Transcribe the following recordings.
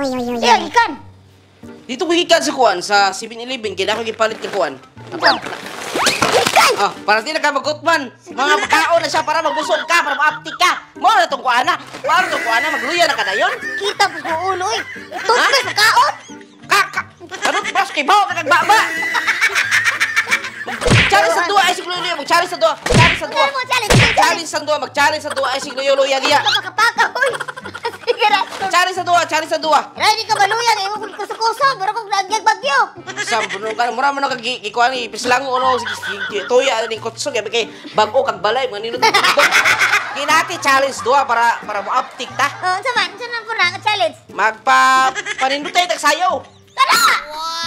Iya, ikan. Dito ko gikan sa kuan sa 7-Eleven kaya ako gipalit ni kuan. Ikan. Para di na ka magutman. Mga pagkaon na siya para magbusog ka, para maaptik ka. Mo na tong kuana. Para tong kuana magluya na ka na yun. Kita po sa ulo eh. Toothpaste, makaon. Kanot bas kay bawa ka kagbaba. Challenge sa dua ay sigluyo, mag-challenge sa dua. Challenge sa dua. Challenge sa dua, mag-challenge sa dua ay sigluyo dia. Kapaka, hoy. Sige na. Challenge sa dua. Hindi ka maluyan, eh. Huwag kusa-kusa. Pero kung nagyag bagyo. Sam puno ka mura man kagikuan ni pislango no tuya ni kutsog yabi kay bag-o kag balay mga ninot. Kinati challenge dua para mo-uptik ta. Oh, saan po na challenge? Panindutay tag sayaw. Tara!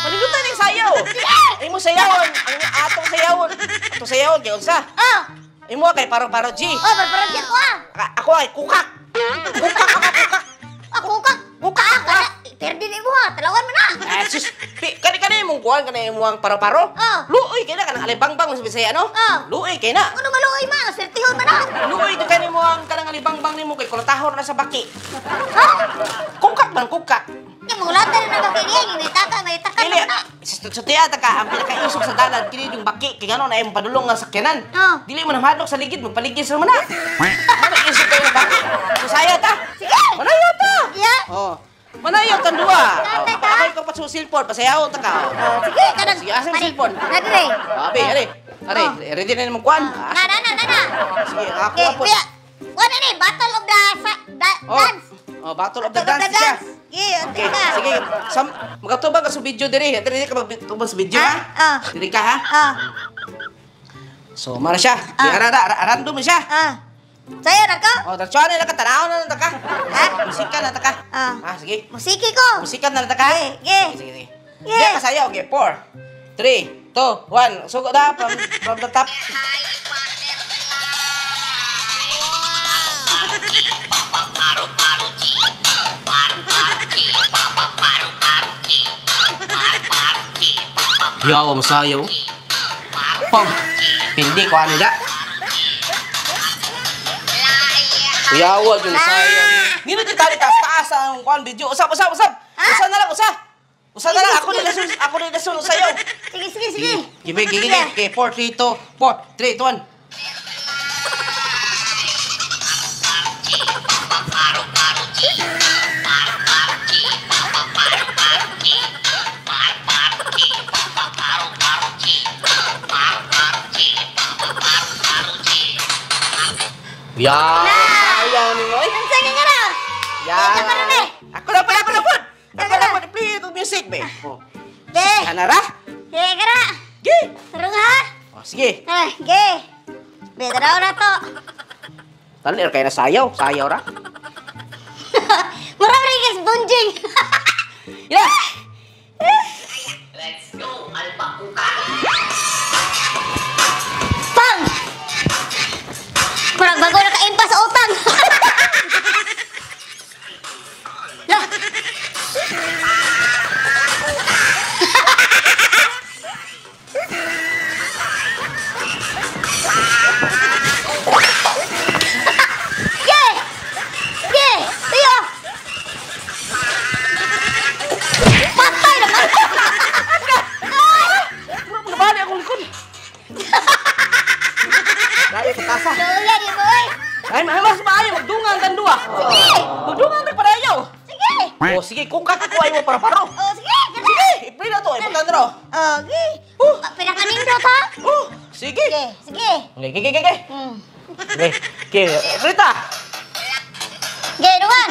Panindutay tag sayaw. Ay mo sayawon, ang atong sayawon. Atong sayawon kay unsa? Oh. Ay mo kay paro G. Oh, parang ko ah. Ako ay kukak. Kukak. Kukak. Perdi ni mo ha, talawan mo na. Sus, kani mong kuhan, kani mong paro-paro. Luoy kay na, kanang alibangbang sa Bisaya, no? Luoy kay na. Ano maluoy ma, sertihon man na. Luoy kay kani mong kanang alibangbang nimo kay kulatahon na sa baki. Ha? Kukak man, kukak. Yung mga lata na baki niya, yung may takan Dili, na. sutiya ta ka, ang pinakaisog sa dalan, kini yung baki, kay gano'n na yung padulong nga sakyanan. Dili mo na madlok sa ligid, magpaligid sa mana. Ano isog kayo na baki? Susaya ta. Sige. Manayaw ta. Yeah. Manayaw tan duwa. Pakay ko pa sa silpon, pasayawon ta ka. Sige, kanang. Sige, asa yung silpon? Nadire. Ari, ready na naman kuhan. Na. Sige, ako Okay, po. kuya. Ano ni, Battle of the Dance. Battle of the Dance siya. Okay, Sige, magatubang ka sa video diri. Diri ka magtubang sa video, ha? Diri ka, ha? So, mara siya. Random siya. Saya na ka? Tatsuan na ka, tanaw na ka. Musika na ka. Sige. Musiki ko. Musika na ka. Sige. Sige. Sige ka sayo. Okay, 4, 3, 2, 1. Sugo na from the top. Yawa mo sayo. Hindi ko ano da. Yawa dyan sayo. Hindi na titali taas ang kuhan video. Usap na lang. Usa na lang. Ako nila sun sayo. Sige. Gigi. Okay, 4, 3, 2, 1. Yan! Ayan mo eh! Ang sige nga na! Yan! Ako na! Play itong music, be! Be! Kanara? Sige ka na! Ge! Sarong ha? Sige! Ge! Be, taraw na to! Talir kayo na sayaw ra? Marami kasi bunjing! Yeah! Let's go, alpakuka! Pang! Parang bago naka-impas sa utang! Lah! Tiyo! Patay naman! Nabali akong likod! Dali sa kasa! Luya di mo eh! Ay, mas maayo! Magdungan kan dua! Sige! Magdungan kan parayaw! Sige! Sige, kung kakakuha mo para-paro! Sige! Sige! I-play na to! Ipuntan na Sige! Pinakanindot ha? Sige! Sige! Okay. Okay, Rita! Sige, Duan!